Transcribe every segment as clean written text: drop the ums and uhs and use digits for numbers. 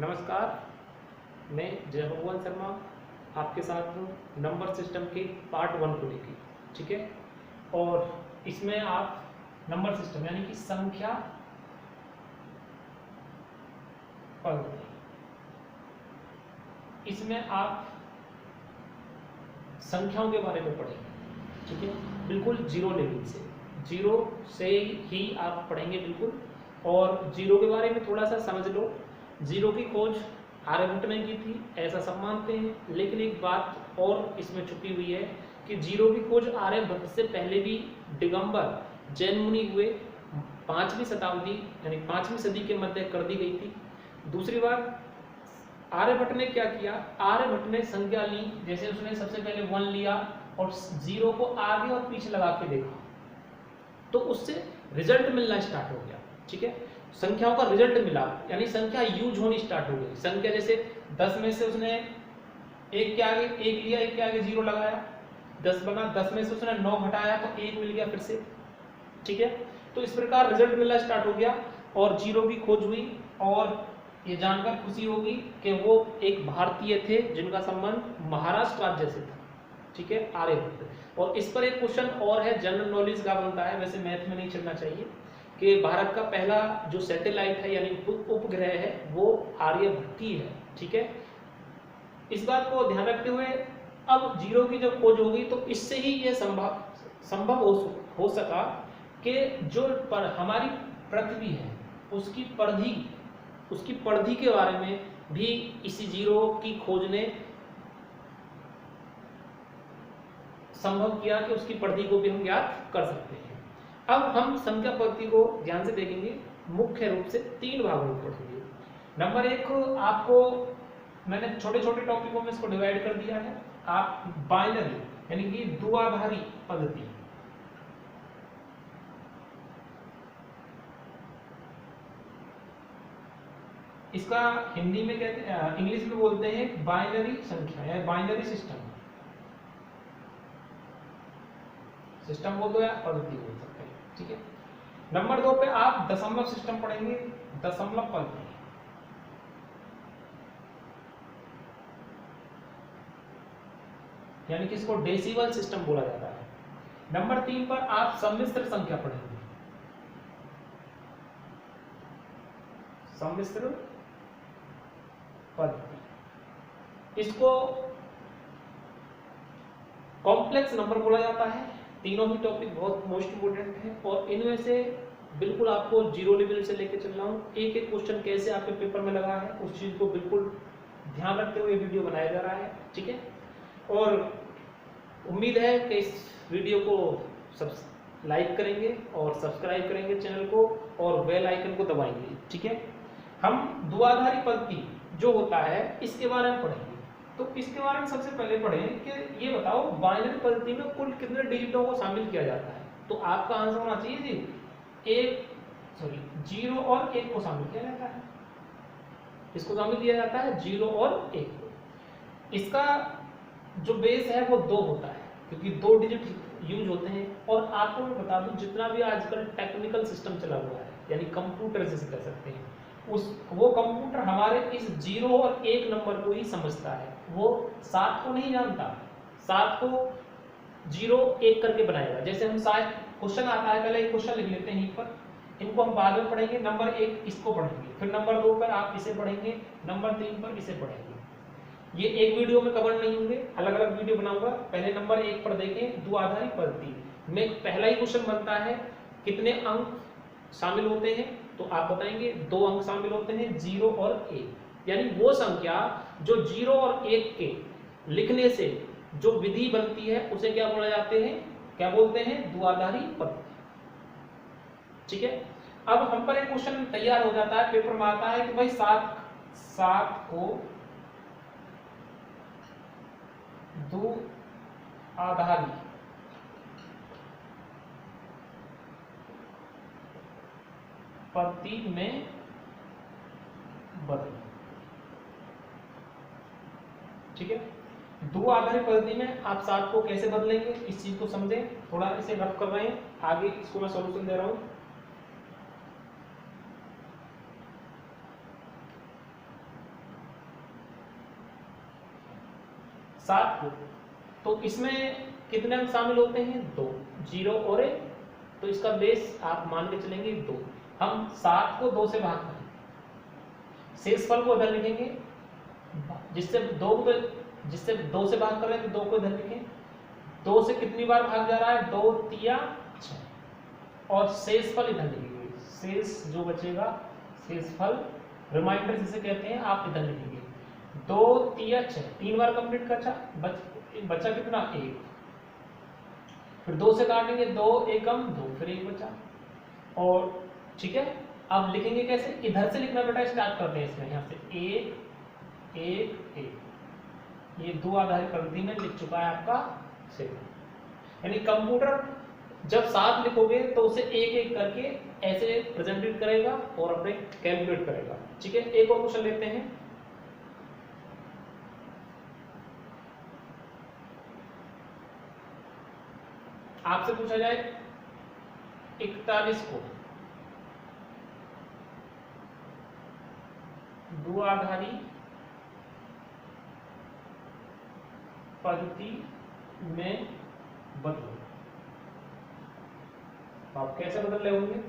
नमस्कार, मैं जय भगवान शर्मा आपके साथ हूँ नंबर सिस्टम के पार्ट 1 को लेकर। ठीक है, और इसमें आप नंबर सिस्टम यानी कि संख्या पद्धति, इसमें आप संख्याओं के बारे में पढ़ेंगे। ठीक है, बिल्कुल जीरो लेवल से, जीरो से ही आप पढ़ेंगे बिल्कुल। और जीरो के बारे में थोड़ा सा समझ लो। जीरो की खोज आर्यभट्ट ने की थी ऐसा सब मानते हैं, लेकिन एक बात और इसमें छुपी हुई है कि जीरो की खोज आर्यभट्ट से पहले भी दिगंबर जैन मुनि हुए 5वीं शताब्दी यानी 5वीं सदी के मध्य कर दी गई थी। दूसरी बार आर्यभट्ट ने क्या किया, आर्यभट्ट ने संख्या ली, जैसे उसने सबसे पहले 1 लिया और जीरो को आगे और पीछे लगा के देखा तो उससे रिजल्ट मिलना स्टार्ट हो गया। ठीक है, संख्याओं का रिजल्ट मिला यानी संख्या यूज होनी स्टार्ट हो गई। संख्या जैसे 10 में से उसने एक के आगे 1 लिया, एक के आगे 0 लगाया, 10 बना। 10 में से उसने 9 घटाया तो 1 मिल गया फिर से। ठीक है, तो इस प्रकार रिजल्ट मिलना स्टार्ट हो गया और जीरो की खोज हुई। और ये जानकर खुशी होगी कि वो एक भारतीय थे जिनका संबंध महाराष्ट्र राज्य से था। ठीक है, आर्यभट्ट। और इस पर एक क्वेश्चन और है, जनरल नॉलेज का बनता है, वैसे मैथ में नहीं चलना चाहिए, कि भारत का पहला जो सैटेलाइट है यानी उपग्रह है वो आर्यभट्टी है। ठीक है, इस बात को ध्यान रखते हुए अब जीरो की जब खोज होगी तो इससे ही यह संभव हो सका कि जो पर हमारी पृथ्वी है उसकी परिधि के बारे में भी इसी जीरो की खोज ने संभव किया कि उसकी परिधि को भी हम ज्ञात कर सकते हैं। अब हम संख्या पद्धति को ध्यान से देखेंगे, मुख्य रूप से 3 भागों में पढ़ेंगे। नंबर 1, आपको मैंने छोटे छोटे टॉपिकों में इसको डिवाइड कर दिया है। आप बाइनरी यानी कि द्विआधारी पद्धति, इसका हिंदी में कहते हैं, इंग्लिश में बोलते हैं बाइनरी संख्या या बाइनरी सिस्टम बोल दो या पद्धति बोल सकते हैं। ठीक है, नंबर 2 पे आप दशमलव सिस्टम पढ़ेंगे, दशमलव पद्धति। यानी कि इसको डेसिमल सिस्टम बोला जाता है। नंबर 3 पर आप सम्मिश्र संख्या पढ़ेंगे, सम्मिश्र पद्धति। इसको कॉम्प्लेक्स नंबर बोला जाता है। तीनों ही टॉपिक बहुत मोस्ट इंपोर्टेंट है और इनमें से बिल्कुल आपको जीरो लेवल से लेकर चल रहा हूँ। एक एक क्वेश्चन कैसे आपके पेपर में लगा है उस चीज को बिल्कुल ध्यान रखते हुए वीडियो बनाया जा रहा है। ठीक है, और उम्मीद है कि इस वीडियो को सब लाइक करेंगे और सब्सक्राइब करेंगे चैनल को और बेल आइकन को दबाएंगे। ठीक है, हम द्विआधारी पद्धति जो होता है इसके बारे में पढ़ेंगे। तो इसके बारे में सबसे पहले पढ़ें कि ये बताओ बाइनरी पद्धति में कुल कितने डिजिटों को शामिल किया जाता है। तो आपका आंसर होना चाहिए जी 0 और 1 को शामिल किया जाता है। इसको शामिल किया जाता है 0 और 1 को। इसका जो बेस है वो 2 होता है क्योंकि 2 डिजिट यूज होते हैं। और आपको मैं बता दूं जितना भी आजकल टेक्निकल सिस्टम चला हुआ है यानी कंप्यूटर जिसे कह सकते हैं वो कंप्यूटर हमारे इस 0 और 1 नंबर को ही समझता है। वो 7 को नहीं जानता। 7 को 0 1 करके बनाएगा। जैसे हम शायद क्वेश्चन आता है, पहले एक क्वेश्चन लिख लेते हैं यहीं पर, इनको हम बाद में पढ़ेंगे। नंबर 1 इसको पढ़ेंगे, फिर नंबर 2 पर आप इसे पढ़ेंगे, नंबर 3 पर इसे पढ़ेंगे। ये एक वीडियो में कवर नहीं होंगे, अलग अलग वीडियो बनाऊंगा। पहले नंबर 1 पर देखें, द्विआधारी पद्धति में पहला ही क्वेश्चन बनता है कितने अंक शामिल होते हैं, तो आप बताएंगे 2 अंक शामिल होते हैं, 0 और 1। यानी वो संख्या जो 0 और 1 के लिखने से जो विधि बनती है उसे क्या बोला जाते हैं, क्या बोलते हैं, द्विआधारी पद्धति। ठीक है, अब हम पर एक क्वेश्चन तैयार हो जाता है, पेपर में आता है कि भाई 7 को द्विआधारी पद्धति में बदलें। ठीक है, द्विआधारी पद्धति में आप 7 को कैसे बदलेंगे इस चीज को समझें। थोड़ा इसे रफ कर रहे हैं, आगे इसको मैं सॉल्यूशन दे रहा हूं। 7 तो इसमें कितने अंक शामिल होते हैं 2, 0 और 1, तो इसका बेस आप मान के चलेंगे 2। हम 7 को 2 से भाग करें, शेषफल को इधर लिखेंगे, जिससे 2 से भाग कर रहे हैं तो 2 को इधर लिखें। 2 से कितनी बार भाग जा रहा है 2 तिया 6 और शेषफल इधर लिखेंगे, शेष जो बचेगा शेषफल रिमाइंडर जिसे कहते हैं आप इधर लिखेंगे। 2 तिया 6 3 बार कंप्लीट कर बचा कितना 1, फिर 2 से काटेंगे 2 एकम 2 फिर 1 बचा। और ठीक है, अब लिखेंगे कैसे, इधर से लिखना बेटा स्टार्ट करते हैं इसमें, यहाँ से 1 1 1 ये 2 आधारित पंक्ति में लिख चुका है आपका सेवन। यानी कंप्यूटर जब 7 लिखोगे तो उसे एक एक करके ऐसे प्रेजेंटेट करेगा और अपने कैलकुलेट करेगा। ठीक है, एक और क्वेश्चन लेते हैं। आपसे पूछा जाए 41 को द्विआधारी पद्धति में बदलो, तो आप कैसे बदल रहे होंगे।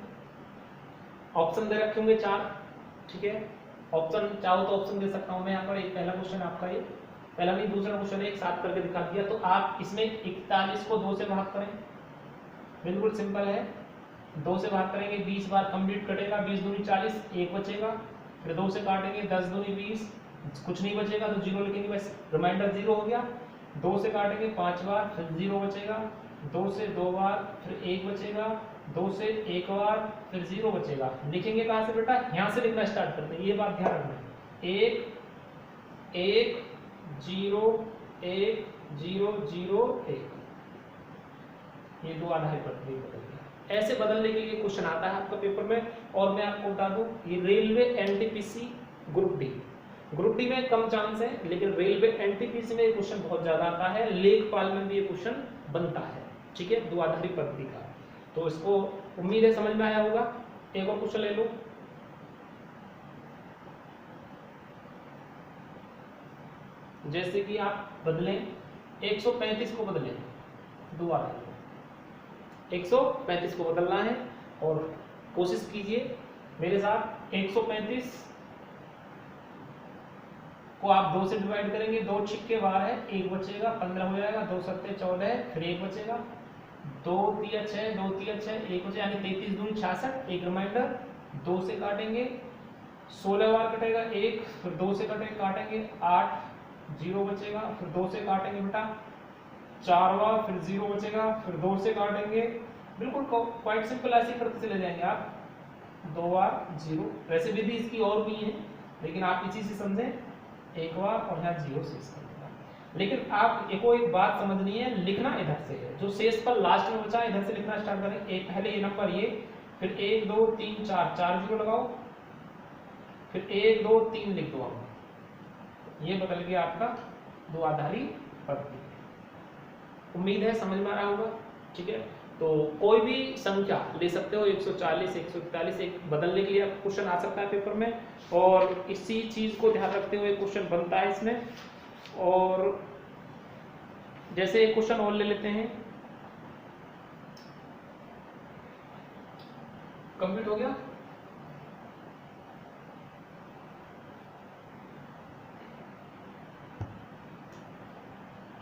ऑप्शन दे रखे होंगे 4। ठीक है, ऑप्शन चाहो तो ऑप्शन दे सकता हूं मैं यहाँ पर। एक पहला क्वेश्चन आपका ये पहला नहीं दूसरा क्वेश्चन एक साथ करके दिखा दिया। तो आप इसमें 41 को 2 से भाग करें, बिल्कुल सिंपल है। 2 से भाग करेंगे 20 बार कंप्लीट कटेगा, 20 दूनी 40 1 बचेगा, फिर 2 से काटेंगे 10 दूनी 20 कुछ नहीं बचेगा तो 0 लिखेंगे, बस रिमाइंडर 0 हो गया। 2 से काटेंगे 5 बार फिर 0 बचेगा, 2 से 2 बार फिर 1 बचेगा, 2 से 1 बार फिर 0 बचेगा। लिखेंगे कहाँ से बेटा, यहाँ से लिखना स्टार्ट करते हैं, ये बात ध्यान रखना। 1 1 0 1 0 0 1 ये 2 आधारित पद्धति बदल गया। ऐसे बदलने के लिए क्वेश्चन आता है आपका पेपर में। और मैं आपको बता दूं ये रेलवे एनटीपीसी ग्रुप डी में कम चांस है, लेकिन रेलवे एनटीपीसी में ये क्वेश्चन बहुत ज्यादा आता है। लेखपाल में भी ये क्वेश्चन बनता है। ठीक है, 2 आधारित पद्धति का। तो इसको उम्मीद है समझ में आया होगा। एक और क्वेश्चन ले लो। जैसे कि आप बदलें 135 को बदलें, 2 आधारित 135 को बदलना है और कोशिश कीजिए मेरे साथ। 135 को आप 2 से डिवाइड करेंगे, 2 छिक्के बार है 1 बचेगा, 15 हो जाएगा, 2 सत्ते 14 है फिर 1 बचेगा, 2 तिया 6 2 तिया 6 1 बचेगा, यानी 33 दूनी 66। एक रिमाइंडर 2 से काटेंगे 16 बार कटेगा 1, फिर 2 से काटेंगे 8 0 बचेगा, फिर 2 से काटेंगे बेटा 4 बार फिर 0 बचेगा, फिर 2 से काटेंगे, बिल्कुल क्वाइट सिंपल ऐसे करते चले जाएंगे आप 2 बार 0। वैसे विधि इसकी और भी है लेकिन आप इसी से समझें, 1 बार और यहाँ 0 शेष कर देगा। लेकिन आप एक बात समझनी है, लिखना इधर से है, जो शेष पर लास्ट में बचा इधर से लिखना स्टार्ट करें। एक पहले ये नंबर ये, फिर 1 2 3 4 4 0 लगाओ, फिर 1 2 3 लिख दो। ये बदल गया आपका 2 आधारी पद्धति। उम्मीद है समझ में आ रहा होगा। ठीक है, तो कोई भी संख्या ले सकते हो, 140 141 एक बदलने के लिए क्वेश्चन आ सकता है पेपर में। और इसी चीज को ध्यान रखते हुए क्वेश्चन बनता है इसमें। और जैसे एक क्वेश्चन और ले लेते हैं। कंप्लीट हो गया।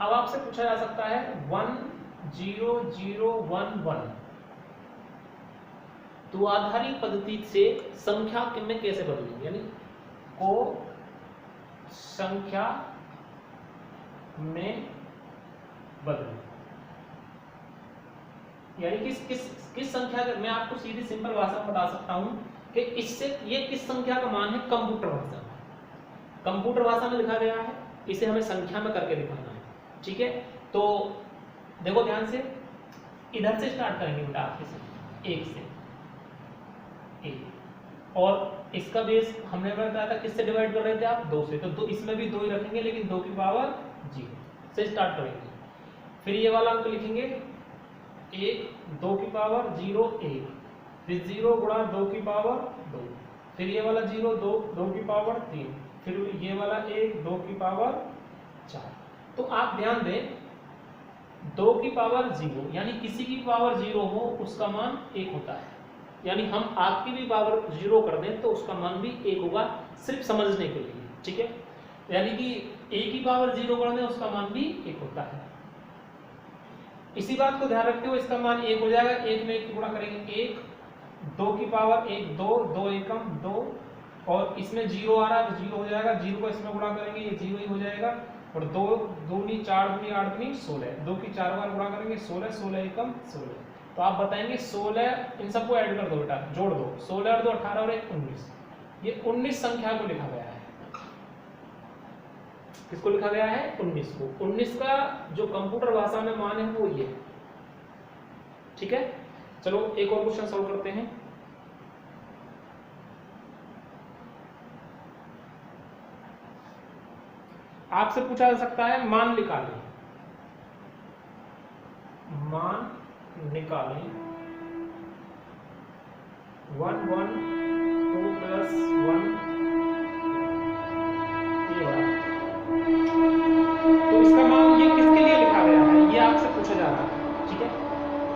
अब आपसे पूछा जा सकता है 1 0 0 1 1 द्विआधारी पद्धति से संख्या में कैसे बदलेंगे, यानी को संख्या में बदलें, यानी किस संख्या का। मैं आपको सीधी सिंपल भाषा में बता सकता हूं कि इससे ये किस संख्या का मान है कंप्यूटर भाषा में। कंप्यूटर भाषा में लिखा गया है, इसे हमें संख्या में करके दिखाना है। ठीक है, तो देखो ध्यान से, इधर से स्टार्ट करेंगे बेटा आपके से 1 से 1 और इसका बेस हमने बताया था किससे डिवाइड कर रहे थे आप 2 से, तो इसमें भी 2 ही रखेंगे लेकिन 2 की पावर 0 से स्टार्ट करेंगे। फिर ये वाला अंक लिखेंगे 1 2 की पावर 0 1, फिर 0 गुणा 2 की पावर 2, फिर ये वाला 0 2 2 की पावर 3, फिर ये वाला 1 2 की पावर 4। तो आप ध्यान दें 2 की पावर 0 यानी किसी की पावर 0 हो उसका मान 1 होता है, यानी हम आपकी भी पावर 0 कर दें तो उसका मान भी 1 होगा, सिर्फ समझने के लिए, ठीक है। यानी कि a की पावर 0 कर दें उसका मान भी 1 होता है। इसी बात को ध्यान रखते हुए इसका मान 1 हो जाएगा, 1 में 1 गुणा करेंगे 1, 2 की पावर 1 2, 2 एकम 2, और इसमें 0 आ रहा है तो 0 हो जाएगा, 0 को इसमें गुणा करेंगे ये 0 ही हो जाएगा, और 2 दूनी 4 दूनी 8 दूनी 16, 2 की 4 बार गुणा करेंगे 16, 16 एकम 16। तो आप बताएंगे 16, इन सबको ऐड कर दो बेटा, जोड़ दो, 16 और 2 18 और 1 19, ये 19 संख्या को लिखा गया है। किसको लिखा गया है? 19 को। 19 का जो कंप्यूटर भाषा में मान है वो ये है, ठीक है। चलो एक और क्वेश्चन सॉल्व करते हैं। आपसे पूछा जा सकता है मान निकालें, मान निकालें 1 1 2 प्लस 1 ये वाला, तो इसका मान ये किसके लिए लिखा गया है ये आपसे पूछा जा रहा है, ठीक है।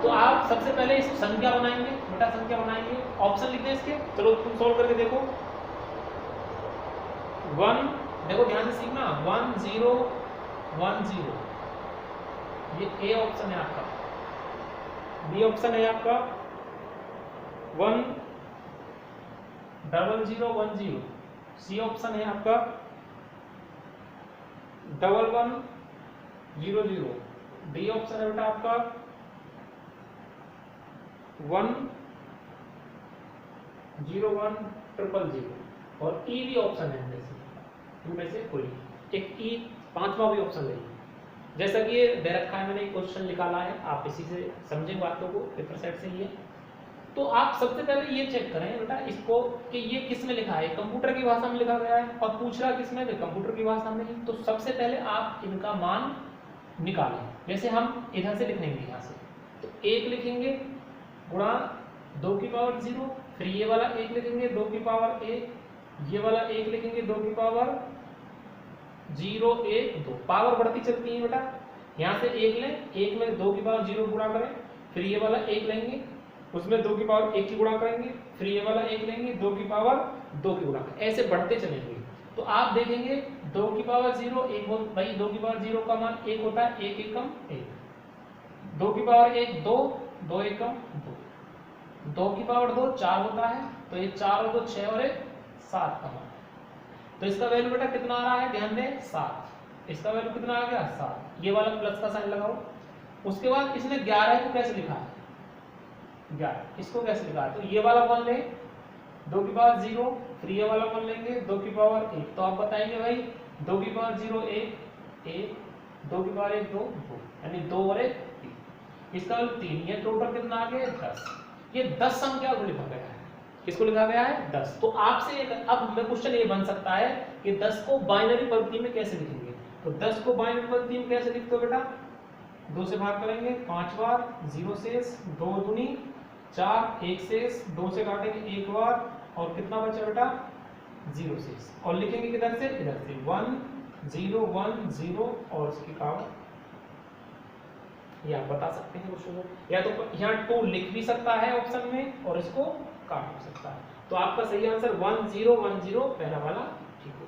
तो आप सबसे पहले इस संख्या बनाएंगे, बटा संख्या बनाएंगे, ऑप्शन लिख दें इसके। चलो तुम सॉल्व करके देखो। 1, देखो ध्यान से सीखना, 1 0 1 0, ये ए ऑप्शन है आपका, बी ऑप्शन है आपका 1 0 0 1 0, सी ऑप्शन है आपका 1 1 0 0, डी ऑप्शन है बेटा आपका 1 0 1 0 0, और ई भी ऑप्शन है इनमें से कोई एक, ई पांचवा भी ऑप्शन है। जैसा कि ये दे रखा है, मैंने एक क्वेश्चन निकाला है, आप इसी से समझें बातों को, पेपर सेट से ही है। तो आप सबसे पहले ये चेक करें बेटा इसको कि ये किस में लिखा है, कंप्यूटर की भाषा में लिखा गया है, और पूछ रहा किस में, कंप्यूटर की भाषा में ही। तो सबसे पहले आप इनका मान निकालें। जैसे हम इधर से लिखेंगे, यहाँ से तो 1 लिखेंगे गुणा 2 की पावर 0, फिर ये वाला 1 लिखेंगे 2 की पावर 1, ये वाला 1 लिखेंगे 2 की पावर 0 1 2, पावर बढ़ती चलती है बेटा। यहाँ से 1 लें, 1 में 2 की पावर 0 गुणा करें, फिर ये वाला 1 लेंगे उसमें 2 की पावर 1 की गुणा करेंगे, फिर ये वाला 1 लेंगे 2 की पावर 2 की गुणा करेंगे, ऐसे बढ़ते चलेंगे। तो आप देखेंगे 2 की पावर 0 1, भाई 2 की पावर 0 का मान 1 होता है, 1 एकम 1, 2 की पावर 1 2, 2 एकम 2, 2 की पावर 2 4 होता है, तो ये 4 और 2 6 और 1 7 का मान। तो इसका वैल्यू बेटा कितना आ रहा है, ध्यान दें 7, इसका वैल्यू कितना आ गया 7, ये वाला प्लस का साइन लगाओ। उसके बाद इसने 11 को कैसे लिखा है, 11 इसको कैसे लिखा है, तो ये वाला 1 ले 2 की पावर 0, फिर ये वाला 1 लेंगे 2 की पावर 1, तो आप बताएंगे भाई 2 की पावर 0 1 1, 2 की पावर 1 2 2, यानी 2 और 1 3, इसका वैल्यू 3, ये टोटल कितना आ गया 10। ये 10 संख्या को लिखा गया है, किसको लिखा गया है 10। तो आपसे अब मैं क्वेश्चन ये बन सकता है कि 10 को बाइनरी पंक्ति में कैसे लिखेंगे। तो 10 को बाइनरी पंक्ति में कैसे लिखते हो बेटा, 2 से भाग करेंगे 5 बार, 0 शेष, 2 दूनी 4, 1 शेष, 2 से काटेंगे 1 बार, और कितना बचा बेटा 0 शेष, और लिखेंगे किधर से, इधर से 1 0 1 0, और इसकी पावर ये आप बता सकते हैं क्वेश्चन को, या तो यहाँ 2 लिख भी सकता है ऑप्शन में और इसको काट भी सकता है। तो आपका सही आंसर 1 0 1 0 पहला वाला ठीक हो।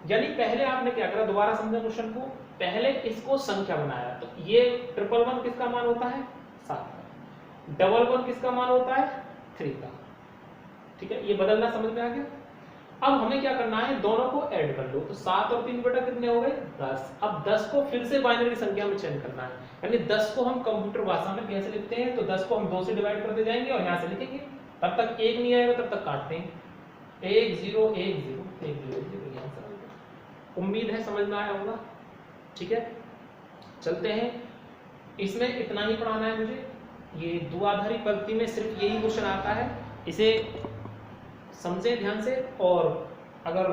यानी पहले आपने क्या करा, दोबारा समझा क्वेश्चन को, पहले इसको संख्या बनाया। तो ये 111 किसका मान होता है 7 का, 11 किसका मान होता है 3 का, ठीक है। ये बदलना समझ में आ गया। अब हमें क्या करना है, दोनों को ऐड कर लो, तो 7 और 3 बेटा कितने हो गए 10। अब 10 को फिर से बाइनरी संख्या में चेंज करना है, यानी 10 को हम कंप्यूटर भाषा में कैसे लिखते हैं, तो 10 को हम 2 से डिवाइड करते जाएंगे और यहाँ से लिखेंगे, तब तक 1 नहीं आएगा तब तक काटते हैं, 1 0 1 0 1 0 0, आंसर आ गया। उम्मीद है समझ में आया होगा, ठीक है। चलते हैं, इसमें इतना ही पढ़ाना है मुझे। ये द्विआधारी पंक्ति में सिर्फ यही क्वेश्चन आता है, इसे समझें ध्यान से, और अगर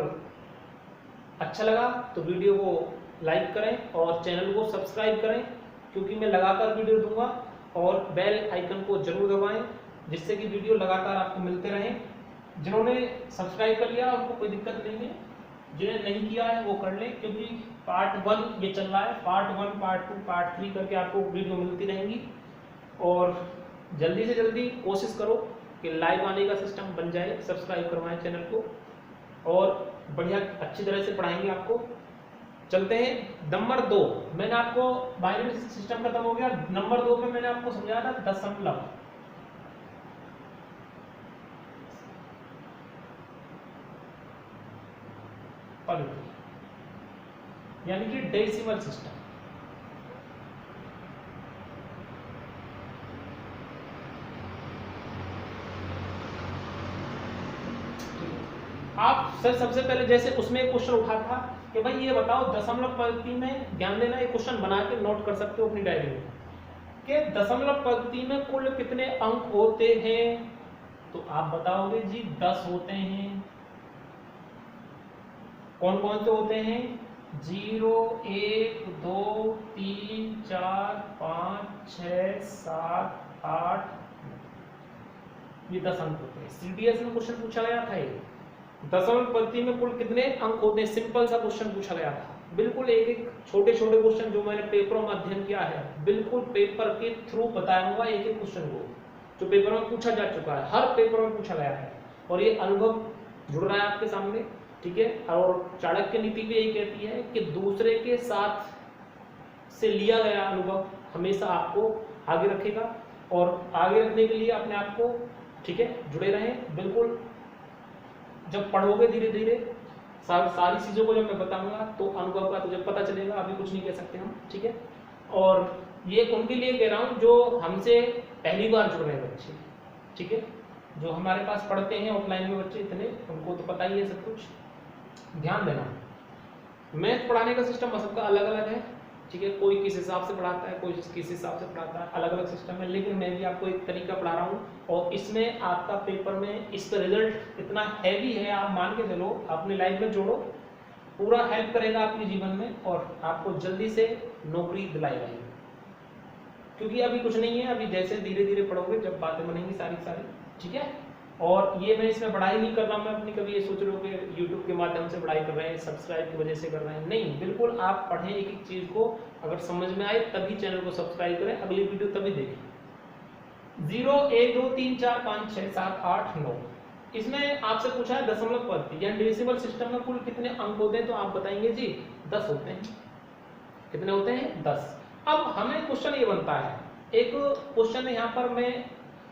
अच्छा लगा तो वीडियो को लाइक करें और चैनल को सब्सक्राइब करें, क्योंकि मैं लगातार वीडियो दूंगा, और बेल आइकन को जरूर दबाएं जिससे कि वीडियो लगातार आपको मिलते रहें। जिन्होंने सब्सक्राइब कर लिया उनको कोई दिक्कत नहीं है, जिन्हें नहीं किया है वो कर लें, क्योंकि पार्ट 1 ये चल रहा है, पार्ट 1 पार्ट 2 पार्ट 3 करके आपको वीडियो मिलती रहेंगी। और जल्दी से जल्दी कोशिश करो कि लाइव आने का सिस्टम बन जाए, सब्सक्राइब करवाएं चैनल को और बढ़िया अच्छी तरह से पढ़ाएंगे आपको। चलते हैं नंबर 2। मैंने आपको बाइनरी सिस्टम खत्म हो गया। नंबर 2 में मैंने आपको समझाया था दशमलव, यानी कि डेसिमल सिस्टम। आप सर सबसे पहले जैसे उसमें एक क्वेश्चन उठा था कि भाई ये बताओ दशमलव पंक्ति में, ध्यान देना, एक क्वेश्चन बना के नोट कर सकते हो अपनी डायरी में कि दशमलव पंक्ति में कुल कितने अंक होते हैं। तो आप बताओगे जी 10 होते हैं। कौन कौन से होते हैं? 0, 1, 2, 3, 4, 5, 6, 7, 8, ये 10 अंक होते हैं। सीडीएस में क्वेश्चन पूछा गया था ये, दशमलव पंक्ति में कुल कितने अंक होते हैं, सिंपल सा क्वेश्चन पूछा गया था। बिल्कुल एक एक छोटे छोटे क्वेश्चन जो मैंने पेपरों में अध्ययन किया है, बिल्कुल पेपर के थ्रू बताऊंगा एक एक क्वेश्चन को, जो पेपर में पूछा जा चुका है, हर पेपर में पूछा गया है। और ये अनुभव जुड़ रहा है आपके सामने, ठीक है। और चाणक्य नीति भी यही कहती है कि दूसरे के साथ से लिया गया अनुभव हमेशा आपको आगे रखेगा, और आगे रखने के लिए अपने आप को, ठीक है, जुड़े रहें। बिल्कुल जब पढ़ोगे धीरे धीरे सारी चीज़ों को जब मैं बताऊंगा तो अनुभव का तुझे पता चलेगा, अभी कुछ नहीं कह सकते हम, ठीक है। और ये उनके लिए कह रहा हूँ जो हमसे पहली बार जुड़ रहे हैं बच्चे, ठीक है, जो हमारे पास पढ़ते हैं ऑफलाइन में बच्चे इतने, उनको तो पता ही है सब कुछ। ध्यान देना, मैथ पढ़ाने का सिस्टम सबका अलग अलग है, ठीक है। कोई किस हिसाब से पढ़ाता है, कोई किस हिसाब से पढ़ाता है, अलग अलग सिस्टम है। लेकिन मैं भी आपको एक तरीका पढ़ा रहा हूँ, और इसमें आपका पेपर में इस पर रिजल्ट इतना हैवी है, आप मान के चलो, अपनी लाइफ में जोड़ो, पूरा हेल्प करेगा आपके जीवन में, और आपको जल्दी से नौकरी दिलाएगा। क्योंकि अभी कुछ नहीं है, अभी जैसे धीरे धीरे पढ़ोगे जब बातें बनेंगी सारी, ठीक है। और ये मैं इसमें पढ़ाई नहीं कर रहा हूँ, मैं अपनी कभी ये सोच रहे हो कि यूट्यूब के माध्यम से पढ़ाई कर रहे हैं, सब्सक्राइब की वजह से कर रहे हैं, नहीं, बिल्कुल आप पढ़ें एक एक चीज़ को, अगर समझ में आए तभी चैनल को सब्सक्राइब करें, अगली वीडियो तभी देखें। 0, 1, 2, 3, 4, 5, 6, 7, 8, 9, इसमें आपसे पूछा है दशमलव पंक्ति या डेसिमल सिस्टम में कुल कितने अंक होते हैं, तो आप बताएंगे जी 10 होते हैं। कितने होते हैं? 10। अब हमें क्वेश्चन ये बनता है, एक क्वेश्चन यहाँ पर मैं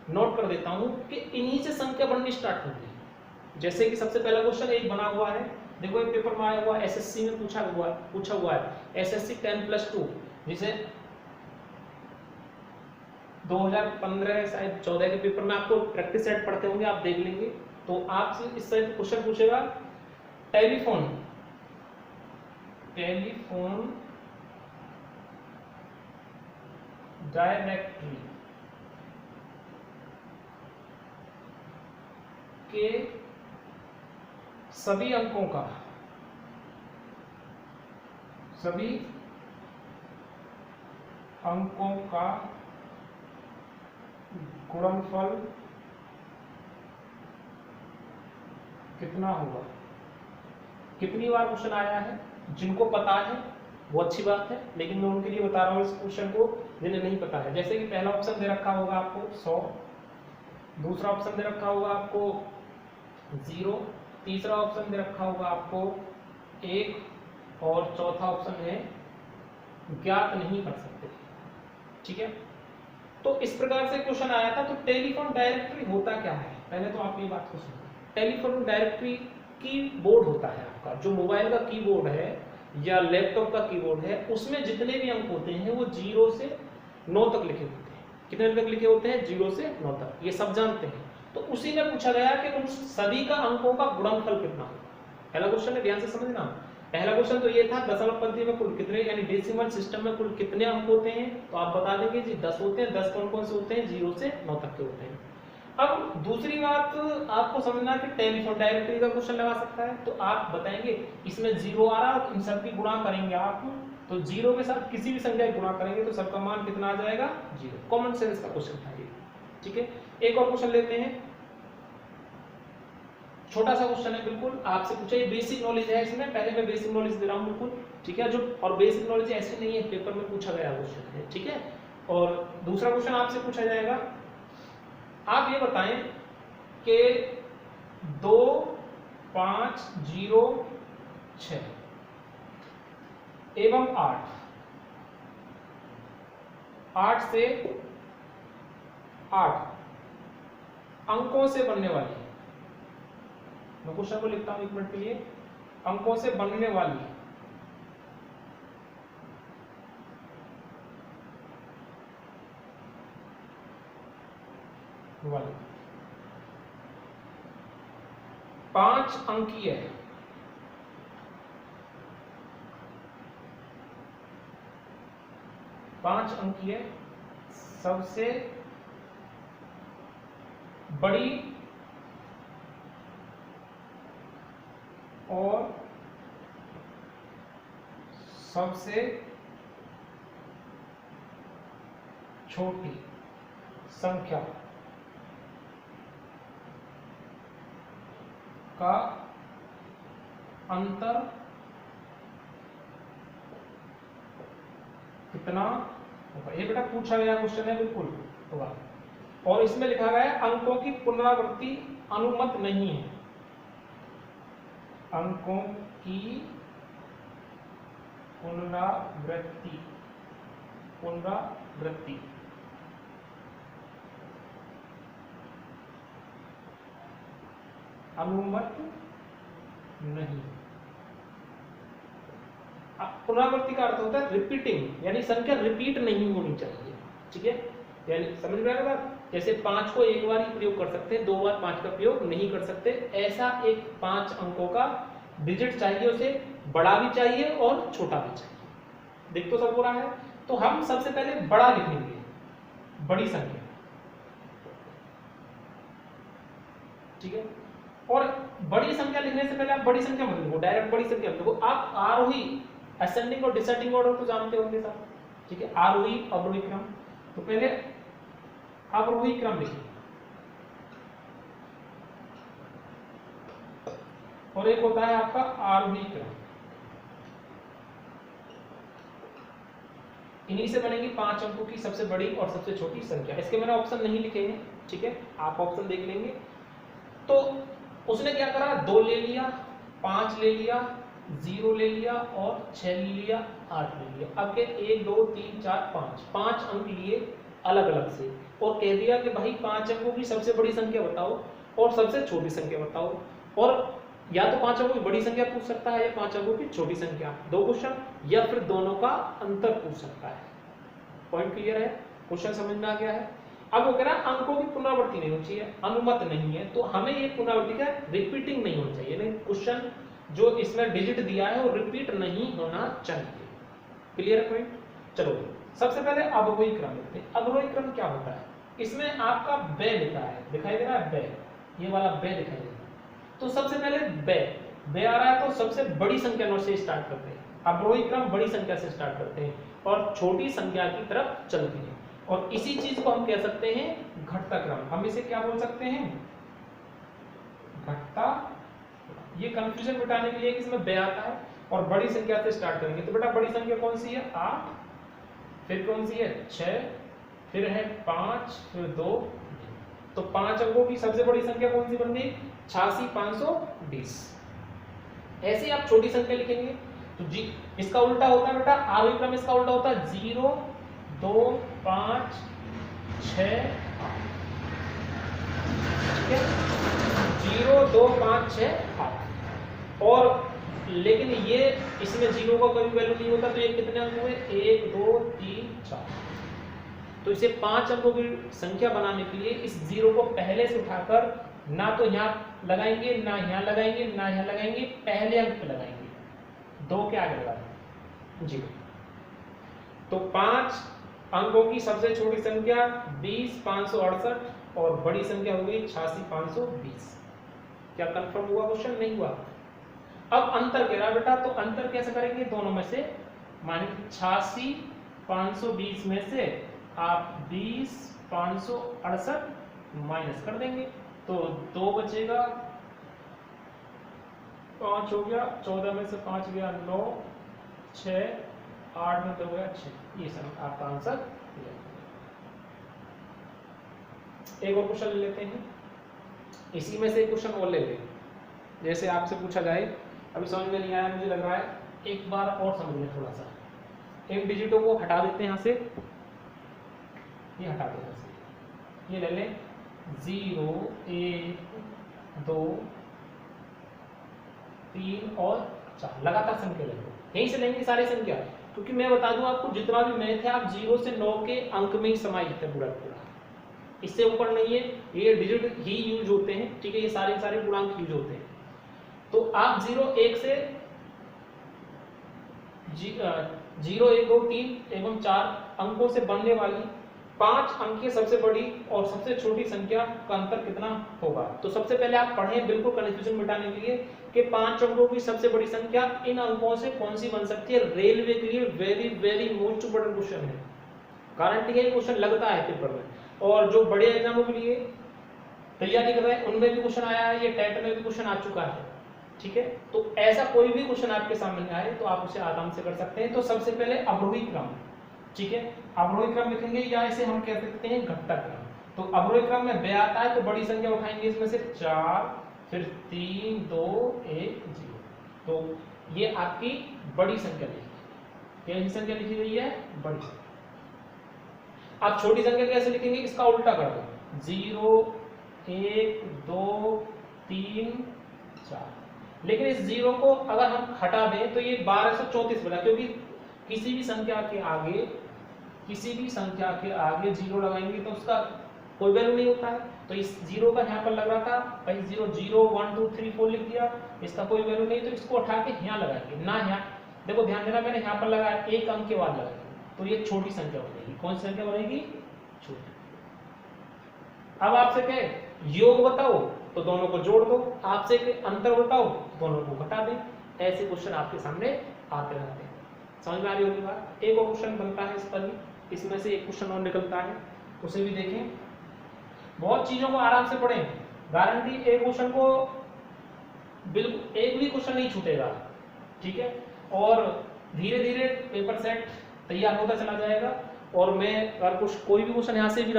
नोट कर देता हूं कि इन्हीं से संख्या बढ़नी स्टार्ट होती है। जैसे कि सबसे पहला क्वेश्चन एक बना हुआ है, देखो एक पेपर में आया हुआ, एसएससी में पूछा हुआ है, एसएससी 10+2, जिसे 2015 शायद 14 के पेपर में आपको प्रैक्टिस सेट पढ़ते होंगे, आप देख लेंगे, तो आपसे इस तरह क्वेश्चन पूछेगा, टेलीफोन डायरेक्टरी के सभी अंकों का गुणनफल कितना होगा। कितनी बार क्वेश्चन आया है, जिनको पता है वो अच्छी बात है, लेकिन मैं उनके लिए बता रहा हूँ इस क्वेश्चन को जिन्हें नहीं पता है। जैसे कि पहला ऑप्शन दे रखा होगा आपको 100, दूसरा ऑप्शन दे रखा होगा आपको 0, तीसरा ऑप्शन दे रखा होगा आपको 1, और चौथा ऑप्शन है ज्ञात नहीं कर सकते, ठीक है। तो इस प्रकार से क्वेश्चन आया था। तो टेलीफोन डायरेक्टरी होता क्या है, पहले तो आप ये बात को सुनो। टेलीफोन डायरेक्टरी कीबोर्ड होता है आपका, जो मोबाइल का कीबोर्ड है या लैपटॉप का कीबोर्ड है, उसमें जितने भी अंक होते हैं वो 0 से 9 तक लिखे होते हैं। कितने तक लिखे होते हैं? 0 से 9 तक, ये सब जानते हैं। तो उसी में पूछा गया कि उन सभी का अंकों का गुणनफल कितना होगा। पहला क्वेश्चन है, ध्यान से समझना। पहला क्वेश्चन तो ये था दशमलव पंक्ति में कुल कितने, यानी डेसिमल सिस्टम में कुल कितने अंक होते हैं, तो आप बता देंगे जी 10 होते हैं। 10 कौन कौन से होते हैं? 0 से 9 तक के होते हैं। अब दूसरी बात आपको समझना कि टेलीफोन डायरेक्टरी का क्वेश्चन लगा सकता है, तो आप बताएंगे इसमें 0 आ रहा है, इन सब की गुणा करेंगे आप, तो 0 के साथ किसी भी संख्या की गुणा करेंगे तो सबका मान कितना आ जाएगा? 0। कॉमन सेंस का क्वेश्चन था ये, ठीक है। एक और क्वेश्चन लेते हैं, छोटा सा क्वेश्चन है, बिल्कुल आपसे पूछा, ये बेसिक नॉलेज है, इसमें पहले मैं बेसिक नॉलेज दे रहा हूँ बिल्कुल, ठीक है। जो और बेसिक नॉलेज ऐसे नहीं है, पेपर में पूछा गया क्वेश्चन है, ठीक है। और दूसरा क्वेश्चन आपसे पूछा जाएगा, आप ये बताएं कि 2 5 0 6 एवं 8 से 8 अंकों से बनने वाली, मैं क्वेश्चन को लिखता हूं 1 मिनट के लिए, अंकों से बनने वाली 5 अंकीय है, 5 अंकीय सबसे बड़ी और सबसे छोटी संख्या का अंतर कितना होगा। ये बेटा पूछा गया क्वेश्चन है, बिल्कुल होगा। और इसमें लिखा गया है अंकों की पुनरावृत्ति अनुमत नहीं है, अंकों की पुनरावृत्ति अनुमत नहीं। पुनरावृत्ति का अर्थ होता है रिपीटिंग, यानी संख्या रिपीट नहीं होनी चाहिए, ठीक है। यानी समझ में आ रहा बात, जैसे 5 को एक बार ही प्रयोग कर सकते हैं, 2 बार 5 का प्रयोग नहीं कर सकते, ऐसा एक 5 अंकों का डिजिट चाहिए, उसे बड़ा भी चाहिए और छोटा भी चाहिए। देख तो सब हो रहा है। तो हम सबसे पहले बड़ा लिखेंगे, बड़ी संख्या, ठीक है। और बड़ी संख्या लिखने से पहले आप बड़ी संख्या मत लिखो, डायरेक्ट बड़ी संख्या मत लिखो, आप आरोही असेंडिंग और डिसेंडिंग ऑर्डर तो जानते होंगे साहब, ठीक है। आरोही अवरोही क्रम, तो पहले अवरोही क्रम लिखिए, और एक होता है आपका आरोही क्रम। इन्हीं से बनेगी 5 अंकों की सबसे बड़ी और सबसे छोटी संख्या। इसके मैंने ऑप्शन नहीं लिखे हैं, ठीक है, आप ऑप्शन देख लेंगे। तो उसने क्या करा, 2 ले लिया, 5 ले लिया, 0 ले लिया और 6 ले लिया, 8 ले लिया। अब के 1 2 3 4 5 अंक लिए अलग अलग से, और कह दिया कि भाई 5 अंकों की सबसे बड़ी संख्या बताओ और सबसे छोटी संख्या बताओ। और या तो 5 अंकों की बड़ी संख्या पूछ सकता है या 5 अंकों की छोटी संख्या, 2 क्वेश्चन, या फिर दोनों का अंतर पूछ सकता है। पॉइंट क्लियर है, क्वेश्चन समझ में आ गया है। अब वो कह रहा है अंकों की पुनरावृत्ति नहीं होनी चाहिए, अनुमत नहीं है, तो हमें ये पुनरावृत्ति का रिपीटिंग नहीं होनी चाहिए, नहीं क्वेश्चन जो इसमें डिजिट दिया है वो रिपीट नहीं होना चाहिए। Clear point. चलो सबसे पहले अवरोही क्रम लिखते हैं। अवरोही क्रम क्या होता है, इसमें आपका ब लिखा है, दिखाई दे रहा है ब, ये वाला ब दिखाई दे रहा है। तो सबसे पहले ब आ रहा है, तो सबसे बड़ी संख्या से स्टार्ट करते हैं, अवरोही क्रम बड़ी संख्या से स्टार्ट करते हैं और छोटी संख्या की तरफ चलते हैं। और इसी चीज को हम कह सकते हैं घटता क्रम, हम इसे क्या बोल सकते हैं, घटता। ये कंफ्यूजन मिटाने के लिए कि इसमें बे आता है और बड़ी संख्या से स्टार्ट करेंगे। तो बेटा बड़ी संख्या कौन सी है, 8, फिर कौन सी है 6, फिर है 5, फिर 2। तो 5 अंकों की सबसे बड़ी संख्या कौन सी बन गई, 86520। ऐसे ही आप छोटी संख्या लिखेंगे तो जी इसका उल्टा होता है बेटा, आरोही क्रम इसका उल्टा होता है 0 2 5 6 8, ठीक है, 0 2 5 6 8। और लेकिन ये इसमें 0 का कोई वैल्यू नहीं होता, तो ये कितने अंक हुए, 1 2 3 4। तो इसे 5 अंकों की संख्या बनाने के लिए इस 0 को पहले से उठाकर ना तो यहाँ लगाएंगे, ना यहाँ लगाएंगे, ना यहाँ लगाएंगे, पहले अंक पे लगाएंगे, 2 के आगे लगाएंगे 0। तो 5 अंकों की सबसे छोटी संख्या 20,568 और बड़ी संख्या हो गई 86,520। क्या कंफर्म हुआ क्वेश्चन, नहीं हुआ। अब अंतर कह रहा बेटा, तो अंतर कैसे करेंगे, दोनों में से माने 86,520 में से आप 20,568 माइनस कर देंगे, तो 2 बचेगा 5 हो गया, 14 में से 5 गया 9, 6, 8 में तो गया 6। ये सब आपका आंसर। एक और क्वेश्चन ले लेते हैं, इसी में से एक क्वेश्चन और ले लेते हैं। जैसे आपसे पूछा जाए, अभी समझ में नहीं आया मुझे लग रहा है, एक बार और समझ लें थोड़ा सा। इन डिजिटों को हटा देते हैं यहाँ से, ये हटा देते हैं, ये ले लें 0, 1, 2, 3 और 4 लगातार संख्या ले लो, यहीं से लेंगे सारी संख्या, क्योंकि मैं बता दूं आपको जितना भी मैथ है आप 0 से 9 के अंक में ही समाहित है पूरा पूरा, इससे ऊपर नहीं है, ये डिजिट ही यूज होते हैं, ठीक है, ये सारे सारे पूर्णांक यूज होते हैं। तो आप 0, 1 से 0, 1, 2, 3 एवं 4 अंकों से बनने वाली 5 अंक की सबसे बड़ी और सबसे छोटी संख्या का अंतर कितना होगा। तो सबसे पहले आप पढ़ें बिल्कुल कंफ्यूजन मिटाने के लिए कि 5 अंकों की सबसे बड़ी संख्या इन अंकों से कौन सी बन सकती है। रेलवे के लिए very very most important question है, गारंटी है क्वेश्चन लगता है पेपर में, और जो बड़े एग्जामों के लिए तैयारी कर रहे हैं उनमें भी क्वेश्चन आया है, ये टेट में भी क्वेश्चन आ चुका है, ठीक है। तो ऐसा कोई भी क्वेश्चन आपके सामने आए तो आप उसे आराम से कर सकते हैं। तो सबसे पहले अवरोही क्रम, ठीक है, अवरोही क्रम लिखेंगे या इसे हम कह सकते हैं घटता क्रम। तो अवरोही क्रम में बे आता है तो बड़ी संख्या उठाएंगे इसमें से 4, फिर 3, 2, 1, 0। तो ये आपकी बड़ी संख्या लिखी, कैसी संख्या लिखी गई है, बड़ी संख्या। आप छोटी संख्या कैसे लिखेंगे, इसका उल्टा कर दो, 0, 1, 2, 3, 4। लेकिन इस 0 को अगर हम हटा दें तो ये 1234 बना, क्योंकि किसी भी संख्या के आगे 0 लगाएंगे तो उसका कोई वैल्यू नहीं होता है। तो इस 0 का यहाँ पर लग रहा था, भाई 0, 0, 1, 2, 3, 4 लिख दिया, इसका कोई वैल्यू नहीं, तो इसको उठा के यहाँ लगाएंगे ना, यहाँ देखो ध्यान देना, मैंने यहाँ पर लगाया, एक अंक के बाद लगाएंगे तो ये छोटी संख्या बनेगी। कौन सी संख्या बनेगी, छोटी। अब आपसे कहे योग बताओ तो दोनों को जोड़ दो, आपसे अंतर बताओ दोनों को घटा दें। ऐसे क्वेश्चन आपके सामने आते रहते हैं, समझ में आ रही होगी बात। एक और क्वेश्चन बनता है इस पर ही, इसमें से एक क्वेश्चन और निकलता है, उसे भी देखें। बहुत चीजों को आराम से पढ़ें, गारंटी एक क्वेश्चन को बिल्कुल एक भी क्वेश्चन नहीं छूटेगा, ठीक है। और धीरे धीरे पेपर सेट तैयार होता चला जाएगा, और मैं अगर कुछ कोई भी क्वेश्चन यहाँ से भी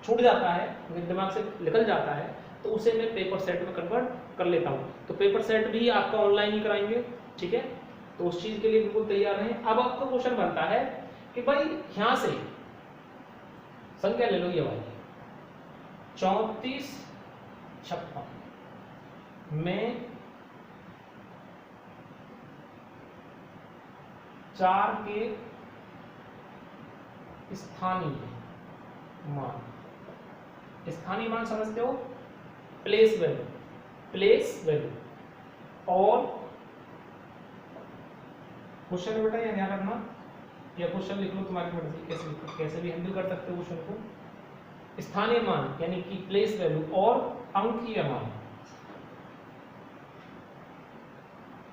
छूट जाता है, मेरे दिमाग से निकल जाता है, तो उसे मैं पेपर सेट में कन्वर्ट कर लेता हूँ। तो पेपर सेट भी आपका ऑनलाइन ही कराएंगे, ठीक है, तो उस चीज के लिए बिल्कुल तैयार रहें। अब आपका क्वेश्चन बनता है कि भाई यहां से संख्या ले लो, ये वाली 34, 56 में 4 के स्थानीय मान, स्थानीय मान समझते हो, प्लेस वैल्यू। और क्वेश्चन बेटा ये ध्यान रखना, या क्वेश्चन लिख लो तुम्हारी मर्जी, कैसे भी हैंडल कर सकते हो क्वेश्चन को। स्थानीय मान यानी कि प्लेस वैल्यू, और अंकीय मान।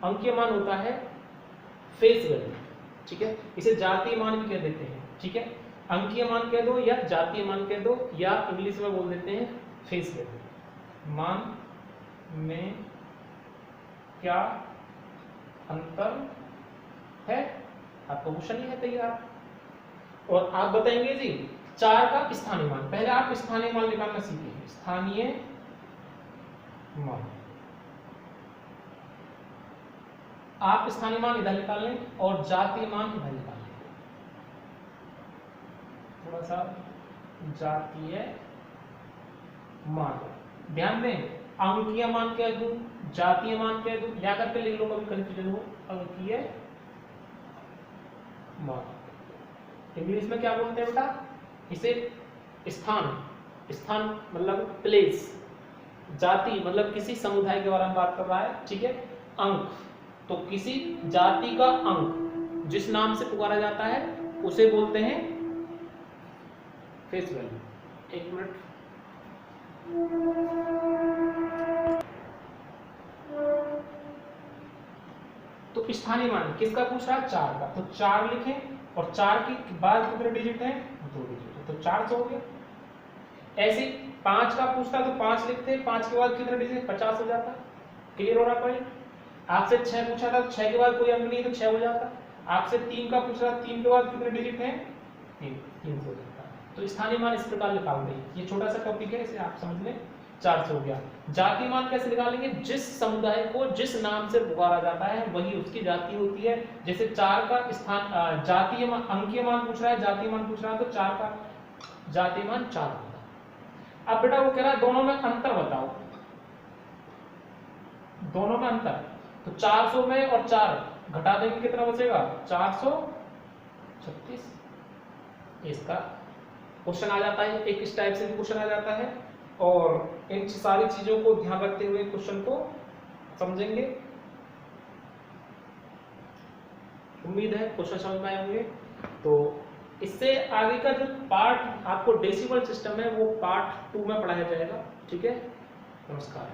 अंकीय मान होता है फेस वैल्यू, ठीक है, इसे जातीय मान भी कह देते हैं, ठीक है। अंकीय मान कह दो या जातीय मान कह दो, या इंग्लिश में बोल देते हैं फेस वैल्यू। मान में क्या अंतर है, आपका क्वेश्चन ही है तैयार। और आप बताएंगे जी 4 का स्थानीय मान, पहले आप स्थानीय मान निकालना सीखिए, स्थानीय मान। आप स्थानीय मान इधर निकाल लें और जातीय मान इधर निकाल लें, थोड़ा सा जातीय मान ध्यान दें, अंकीय मान कह दूं, जातीय मान कह दूं, या करके लिख लो कभी कंफ्यूजन हो। अंकीय मान इंग्लिश में क्या बोलते हैं बेटा, इसे स्थान मतलब प्लेस, जाति मतलब किसी समुदाय के बारे में बात कर रहा है, ठीक है। अंक तो किसी जाति का अंक जिस नाम से पुकारा जाता है उसे बोलते हैं फेस वैल्यू। एक मिनट, तो स्थानीय मान किसका पूछ रहा है, 4 का, तो 4 लिखें, और 4 के बाद कितने डिजिट हैं, 2 डिजिट है, तो 400 हो गया। ऐसे 5 का पूछता तो 5 लिखते, 5 के बाद कितने डिजिट, 50 हो जाता। क्लियर हो रहा पॉइंट। आपसे 6 पूछा था, 6 के बाद कोई अंक नहीं तो 6 हो जाता। आपसे 3 का पूछ रहा, 3 के बाद कितने डिजिट हैं? 3 हो जाता। तो स्थानीय मान इस प्रकार निकाल दें। ये छोटा सा टॉपिक है, इसे आप समझ लें। 400 हो गया। जाति मान कैसे निकालेंगे? जिस समुदाय को जिस नाम से पुकारा जाता है वही उसकी जाति होती है। जैसे 4 का स्थान जातीय मान, अंकीय मान पूछ रहा है, जातीय मान पूछ रहा है, तो 4 का जातीय मान 4 होगा। अब बेटा वो कह रहा है दोनों में अंतर बताओ, दोनों में अंतर। तो 400 में और 4 घटा देंगे, कितना बचेगा? 436। इसका क्वेश्चन आ जाता है, एक इस टाइप से भी क्वेश्चन आ जाता है। और इन सारी चीजों को ध्यान रखते हुए क्वेश्चन को समझेंगे। उम्मीद है क्वेश्चन समझ में आए होंगे। तो इससे आगे का जो पार्ट आपको डेसिमल सिस्टम है वो पार्ट 2 में पढ़ाया जाएगा। ठीक है, नमस्कार।